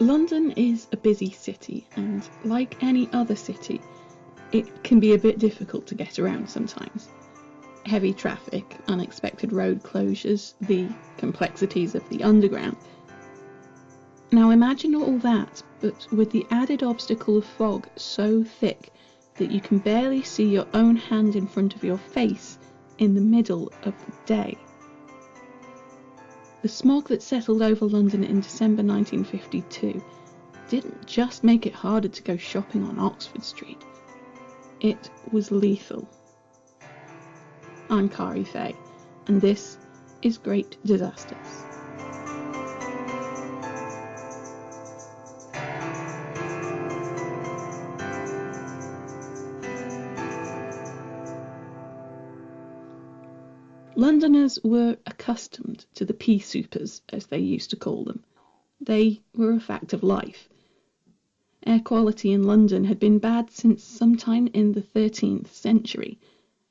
London is a busy city, and like any other city, it can be a bit difficult to get around sometimes. Heavy traffic, unexpected road closures, the complexities of the underground. Now imagine all that, but with the added obstacle of fog so thick that you can barely see your own hand in front of your face in the middle of the day. The smog that settled over London in December 1952 didn't just make it harder to go shopping on Oxford Street. It was lethal. I'm Kari Faye, and this is Great Disasters. Londoners were accustomed to the peasoupers, as they used to call them. They were a fact of life. Air quality in London had been bad since sometime in the 13th century.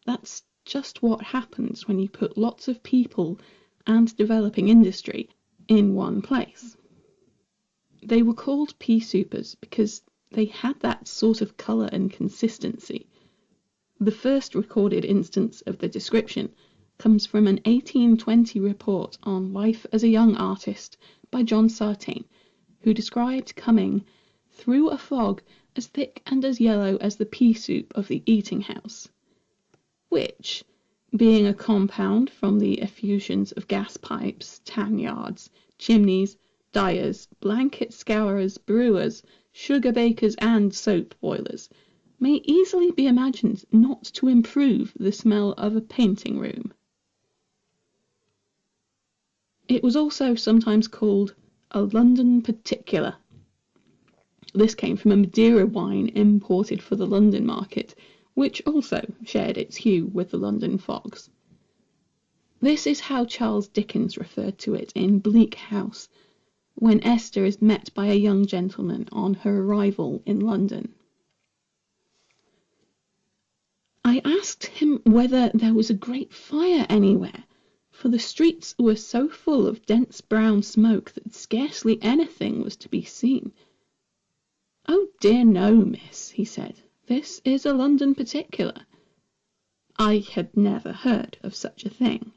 That's just what happens when you put lots of people and developing industry in one place. They were called peasoupers because they had that sort of colour and consistency. The first recorded instance of the description comes from an 1820 report on life as a young artist by John Sartain, who described coming through a fog as thick and as yellow as the pea soup of the eating house, which, being a compound from the effusions of gas pipes, tan yards, chimneys, dyers, blanket scourers, brewers, sugar bakers and soap boilers, may easily be imagined not to improve the smell of a painting room. It was also sometimes called a London particular. This came from a Madeira wine imported for the London market, which also shared its hue with the London fogs. This is how Charles Dickens referred to it in Bleak House, when Esther is met by a young gentleman on her arrival in London. I asked him whether there was a great fire anywhere, for the streets were so full of dense brown smoke that scarcely anything was to be seen. "Oh dear no, miss," he said, "this is a London particular." I had never heard of such a thing.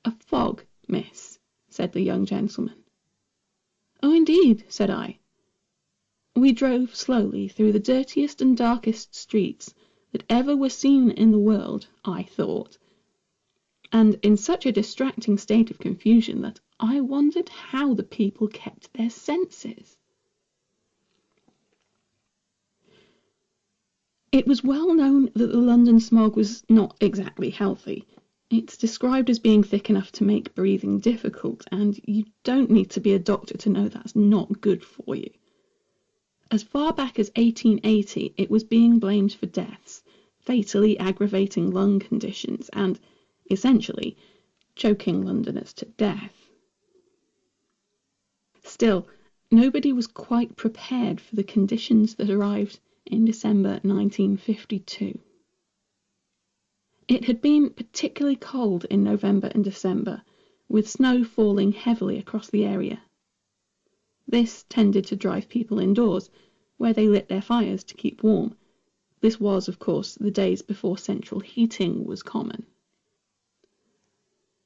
"A fog, miss," said the young gentleman. "Oh indeed," said I. We drove slowly through the dirtiest and darkest streets that ever were seen in the world, I thought, and in such a distracting state of confusion that I wondered how the people kept their senses. It was well known that the London smog was not exactly healthy. It's described as being thick enough to make breathing difficult, and you don't need to be a doctor to know that's not good for you. As far back as 1880, it was being blamed for deaths, fatally aggravating lung conditions, and essentially choking Londoners to death. Still, nobody was quite prepared for the conditions that arrived in December 1952. It had been particularly cold in November and December, with snow falling heavily across the area. This tended to drive people indoors, where they lit their fires to keep warm. This was, of course, the days before central heating was common.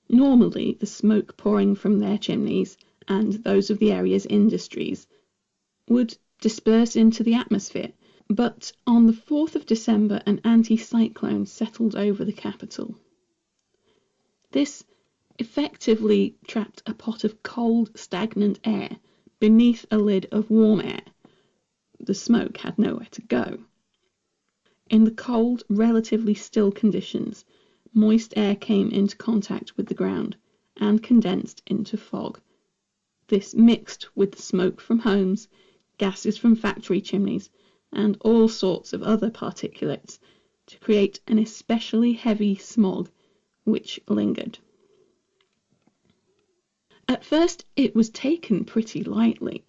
Normally, the smoke pouring from their chimneys, and those of the area's industries, would disperse into the atmosphere, but on the 4th of December an anticyclone settled over the capital. This effectively trapped a pot of cold, stagnant air beneath a lid of warm air. The smoke had nowhere to go. In the cold, relatively still conditions, moist air came into contact with the ground and condensed into fog. This mixed with the smoke from homes, gases from factory chimneys, and all sorts of other particulates to create an especially heavy smog which lingered. At first it was taken pretty lightly.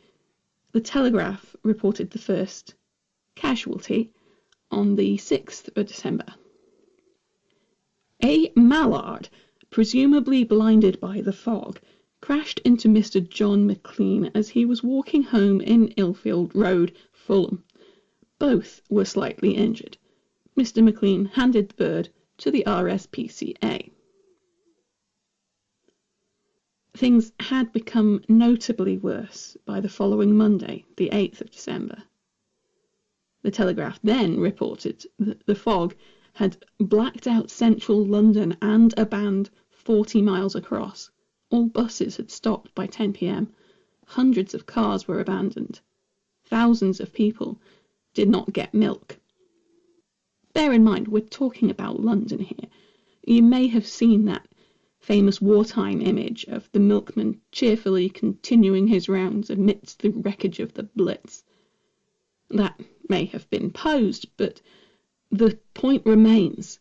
The Telegraph reported the first casualty on the 6th of December. A mallard, presumably blinded by the fog, crashed into Mr. John McLean as he was walking home in Ilfield Road, Fulham. Both were slightly injured. Mr. McLean handed the bird to the RSPCA. Things had become notably worse by the following Monday, the 8th of December. The Telegraph then reported that the fog had blacked out central London and a band 40 miles across. All buses had stopped by 10 p.m. Hundreds of cars were abandoned. Thousands of people did not get milk. Bear in mind, we're talking about London here. You may have seen that famous wartime image of the milkman cheerfully continuing his rounds amidst the wreckage of the Blitz. That may have been posed, but the point remains.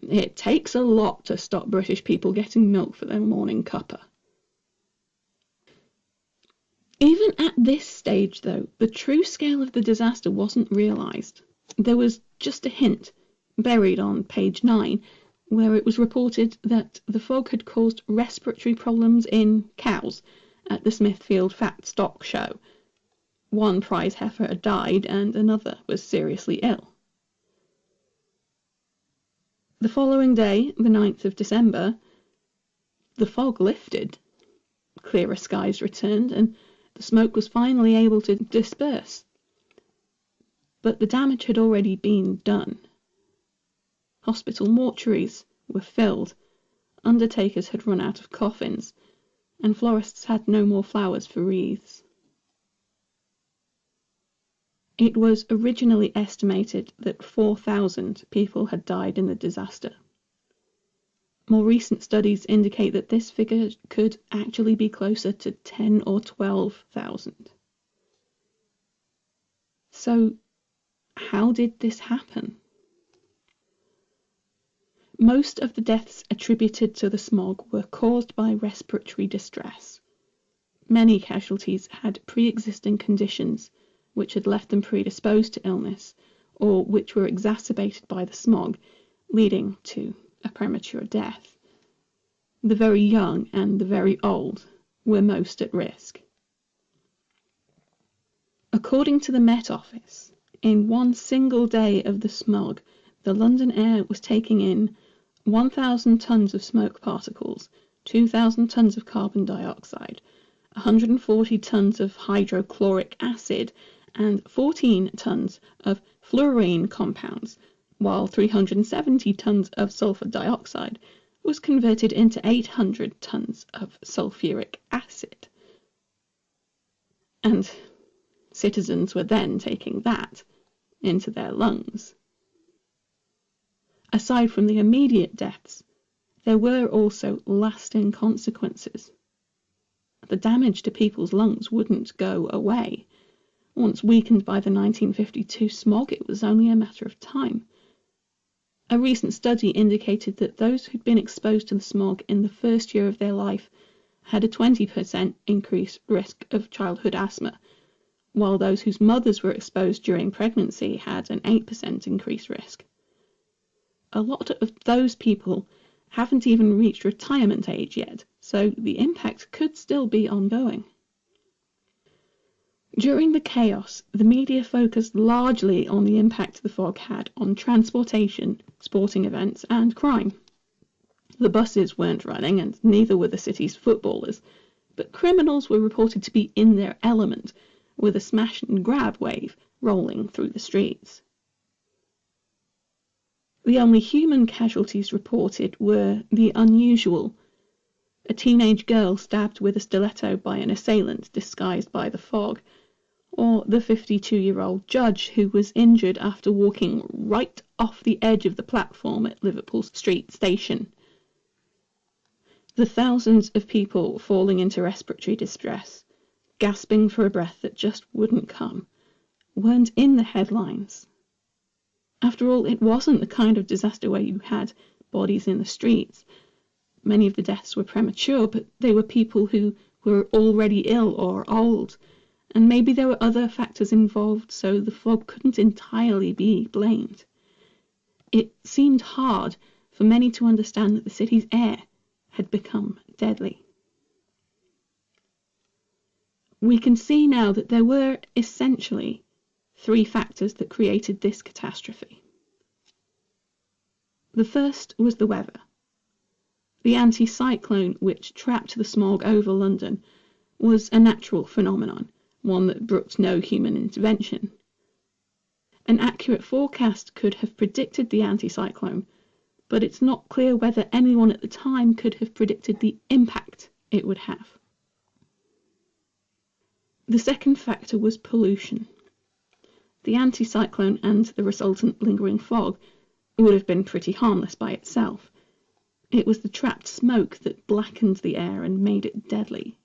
It takes a lot to stop British people getting milk for their morning cuppa. Even at this stage, though, the true scale of the disaster wasn't realised. There was just a hint, buried on page 9, where it was reported that the fog had caused respiratory problems in cows at the Smithfield Fat Stock Show. One prize heifer had died and another was seriously ill. The following day, the 9th of December, the fog lifted. Clearer skies returned and the smoke was finally able to disperse. But the damage had already been done. Hospital mortuaries were filled, undertakers had run out of coffins, and florists had no more flowers for wreaths. It was originally estimated that 4,000 people had died in the disaster. More recent studies indicate that this figure could actually be closer to 10 or 12,000. So, how did this happen? Most of the deaths attributed to the smog were caused by respiratory distress. Many casualties had pre-existing conditions which had left them predisposed to illness, or which were exacerbated by the smog, leading to a premature death. The very young and the very old were most at risk. According to the Met Office, in one single day of the smog, the London air was taking in 1,000 tons of smoke particles, 2,000 tons of carbon dioxide, 140 tons of hydrochloric acid, and 14 tons of fluorine compounds, while 370 tons of sulfur dioxide was converted into 800 tons of sulfuric acid. And citizens were then taking that into their lungs. Aside from the immediate deaths, there were also lasting consequences. The damage to people's lungs wouldn't go away. Once weakened by the 1952 smog, it was only a matter of time. A recent study indicated that those who'd been exposed to the smog in the first year of their life had a 20% increased risk of childhood asthma, while those whose mothers were exposed during pregnancy had an 8% increased risk. A lot of those people haven't even reached retirement age yet, so the impact could still be ongoing. During the chaos, the media focused largely on the impact the fog had on transportation, sporting events, and crime. The buses weren't running, and neither were the city's footballers, but criminals were reported to be in their element, with a smash and grab wave rolling through the streets. The only human casualties reported were the unusual: a teenage girl stabbed with a stiletto by an assailant disguised by the fog, or the 52-year-old judge who was injured after walking right off the edge of the platform at Liverpool Street Station. The thousands of people falling into respiratory distress, gasping for a breath that just wouldn't come, weren't in the headlines. After all, it wasn't the kind of disaster where you had bodies in the streets. Many of the deaths were premature, but they were people who were already ill or old, and maybe there were other factors involved, so the fog couldn't entirely be blamed. It seemed hard for many to understand that the city's air had become deadly. We can see now that there were essentially three factors that created this catastrophe. The first was the weather. The anticyclone which trapped the smog over London was a natural phenomenon, one that brooked no human intervention. An accurate forecast could have predicted the anticyclone, but it's not clear whether anyone at the time could have predicted the impact it would have. The second factor was pollution. The anticyclone and the resultant lingering fog would have been pretty harmless by itself. It was the trapped smoke that blackened the air and made it deadly.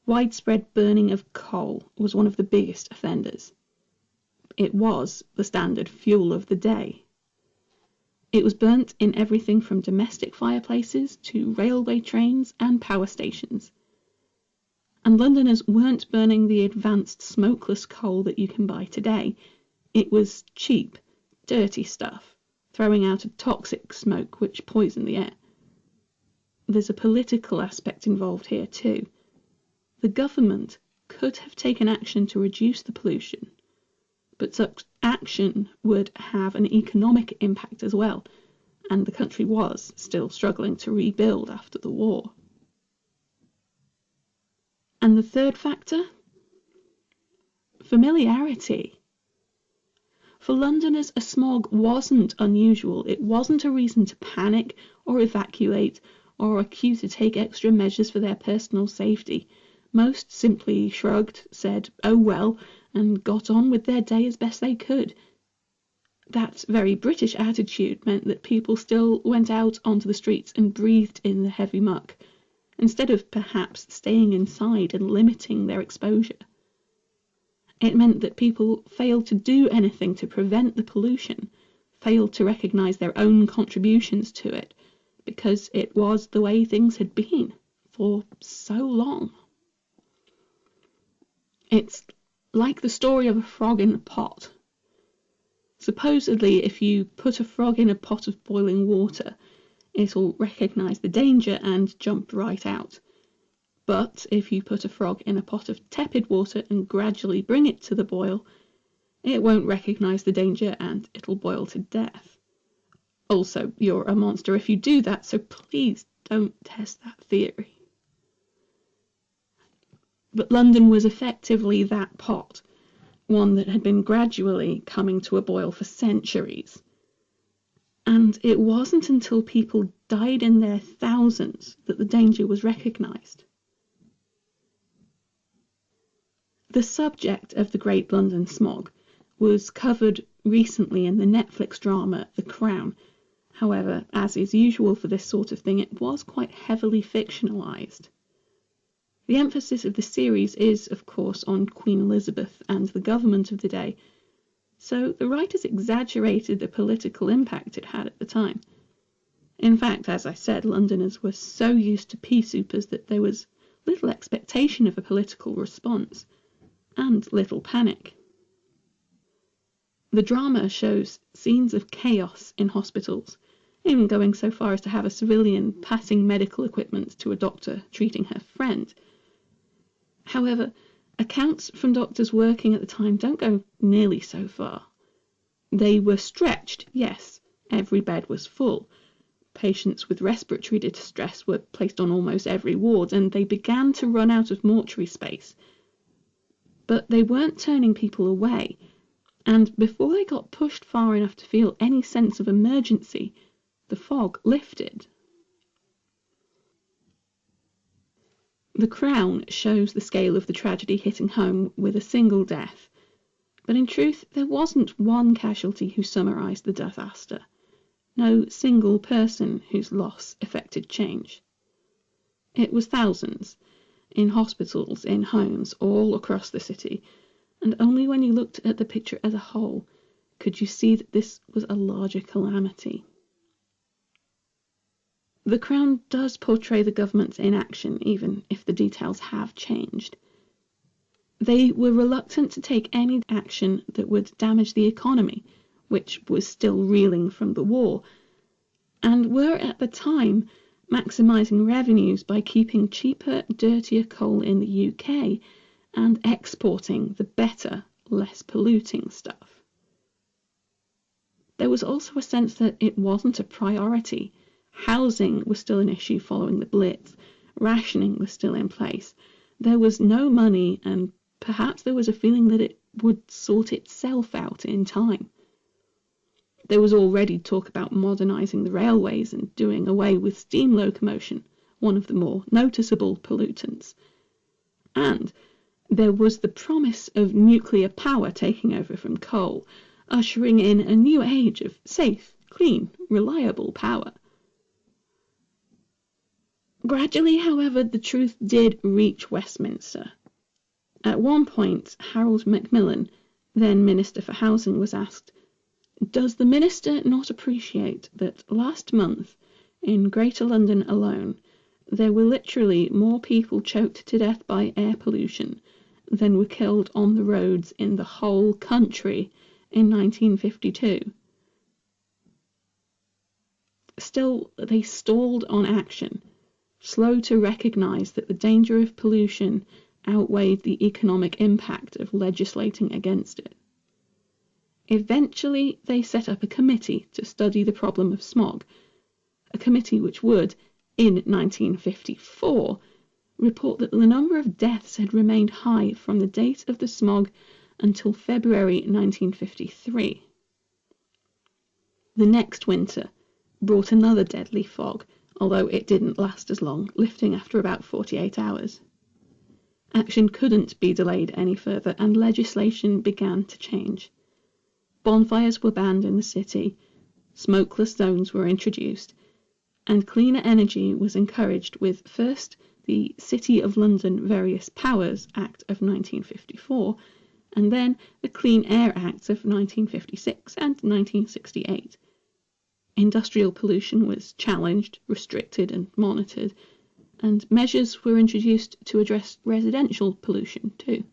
Widespread burning of coal was one of the biggest offenders. It was the standard fuel of the day. It was burnt in everything from domestic fireplaces to railway trains and power stations. And Londoners weren't burning the advanced smokeless coal that you can buy today. It was cheap, dirty stuff, throwing out a toxic smoke which poisoned the air. There's a political aspect involved here too. The government could have taken action to reduce the pollution, but such action would have an economic impact as well, and the country was still struggling to rebuild after the war. And the third factor? Familiarity. For Londoners, a smog wasn't unusual. It wasn't a reason to panic or evacuate or a cue to take extra measures for their personal safety. Most simply shrugged, said, "Oh well," and got on with their day as best they could. That very British attitude meant that people still went out onto the streets and breathed in the heavy muck, instead of perhaps staying inside and limiting their exposure. It meant that people failed to do anything to prevent the pollution, failed to recognise their own contributions to it, because it was the way things had been for so long. It's like the story of a frog in a pot. Supposedly, if you put a frog in a pot of boiling water, it'll recognise the danger and jump right out. But if you put a frog in a pot of tepid water and gradually bring it to the boil, it won't recognise the danger and it'll boil to death. Also, you're a monster if you do that, so please don't test that theory. But London was effectively that pot, one that had been gradually coming to a boil for centuries. And it wasn't until people died in their thousands that the danger was recognised. The subject of the Great London Smog was covered recently in the Netflix drama The Crown. However, as is usual for this sort of thing, it was quite heavily fictionalised. The emphasis of the series is, of course, on Queen Elizabeth and the government of the day, so the writers exaggerated the political impact it had at the time. In fact, as I said, Londoners were so used to peasouppers that there was little expectation of a political response, and little panic. The drama shows scenes of chaos in hospitals, even going so far as to have a civilian passing medical equipment to a doctor treating her friend. However, accounts from doctors working at the time don't go nearly so far. They were stretched, yes, every bed was full. Patients with respiratory distress were placed on almost every ward, and they began to run out of mortuary space. But they weren't turning people away, and before they got pushed far enough to feel any sense of emergency, the fog lifted. The Crown shows the scale of the tragedy hitting home with a single death, but in truth there wasn't one casualty who summarised the disaster, no single person whose loss effected change. It was thousands, in hospitals, in homes, all across the city, and only when you looked at the picture as a whole could you see that this was a larger calamity. The Crown does portray the government's inaction, even if the details have changed. They were reluctant to take any action that would damage the economy, which was still reeling from the war, and were at the time maximising revenues by keeping cheaper, dirtier coal in the UK and exporting the better, less polluting stuff. There was also a sense that it wasn't a priority. Housing was still an issue following the Blitz. Rationing was still in place. There was no money, and perhaps there was a feeling that it would sort itself out in time. There was already talk about modernising the railways and doing away with steam locomotion, one of the more noticeable pollutants. And there was the promise of nuclear power taking over from coal, ushering in a new age of safe, clean, reliable power. Gradually, however, the truth did reach Westminster. At one point, Harold Macmillan, then Minister for Housing, was asked, "Does the Minister not appreciate that last month, in Greater London alone, there were literally more people choked to death by air pollution than were killed on the roads in the whole country in 1952? Still, they stalled on action, slow to recognise that the danger of pollution outweighed the economic impact of legislating against it. Eventually, they set up a committee to study the problem of smog, a committee which would, in 1954, report that the number of deaths had remained high from the date of the smog until February 1953. The next winter brought another deadly fog, although it didn't last as long, lifting after about 48 hours. Action couldn't be delayed any further, and legislation began to change. Bonfires were banned in the city, smokeless zones were introduced, and cleaner energy was encouraged with first the City of London Various Powers Act of 1954, and then the Clean Air Acts of 1956 and 1968. Industrial pollution was challenged, restricted and monitored, and measures were introduced to address residential pollution too.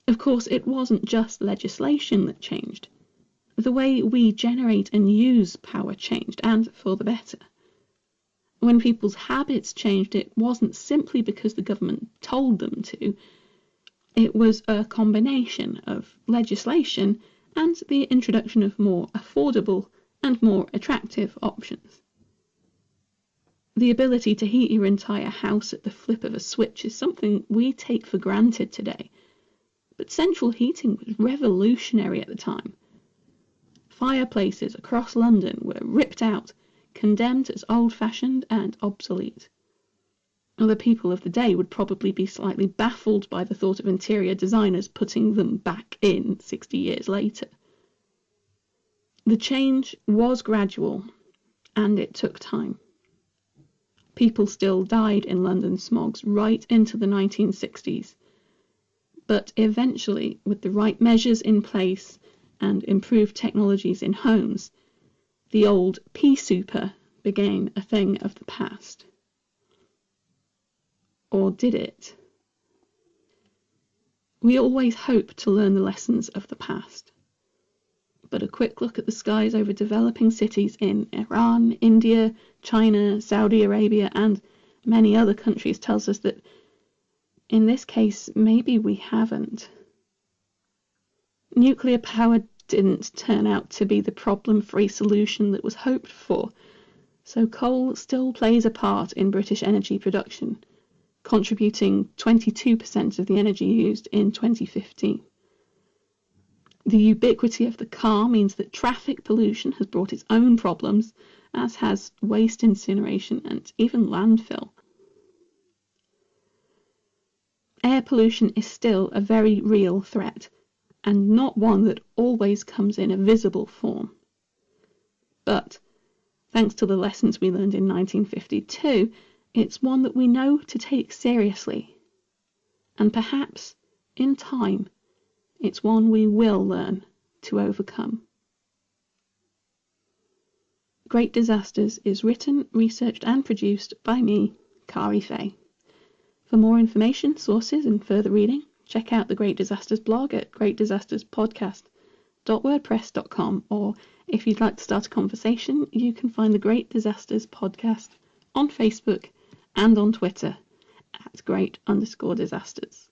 Of course, it wasn't just legislation that changed. The way we generate and use power changed, and for the better. When people's habits changed, it wasn't simply because the government told them to. It was a combination of legislation and the introduction of more affordable and more attractive options. The ability to heat your entire house at the flip of a switch is something we take for granted today, but central heating was revolutionary at the time. Fireplaces across London were ripped out, condemned as old-fashioned and obsolete. Other people of the day would probably be slightly baffled by the thought of interior designers putting them back in 60 years later. The change was gradual, and it took time. People still died in London smogs right into the 1960s. But eventually, with the right measures in place and improved technologies in homes, the old peasouper became a thing of the past. Or did it? We always hope to learn the lessons of the past. But a quick look at the skies over developing cities in Iran, India, China, Saudi Arabia, and many other countries tells us that in this case, maybe we haven't. Nuclear power didn't turn out to be the problem-free solution that was hoped for, so coal still plays a part in British energy production, contributing 22% of the energy used in 2015. The ubiquity of the car means that traffic pollution has brought its own problems, as has waste incineration and even landfill. Air pollution is still a very real threat, and not one that always comes in a visible form. But, thanks to the lessons we learned in 1952, it's one that we know to take seriously. And perhaps, in time, it's one we will learn to overcome. Great Disasters is written, researched and produced by me, Kari Fay. For more information, sources and further reading, check out the Great Disasters blog at greatdisasterspodcast.wordpress.com, or if you'd like to start a conversation, you can find the Great Disasters podcast on Facebook and on Twitter at great_disasters.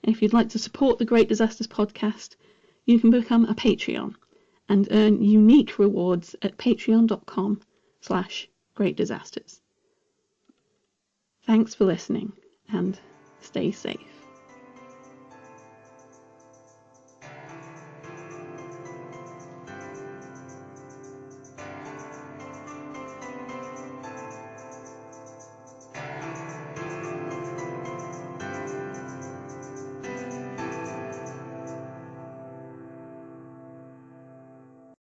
If you'd like to support the Great Disasters podcast, you can become a Patreon and earn unique rewards at patreon.com/greatdisasters. Thanks for listening and stay safe.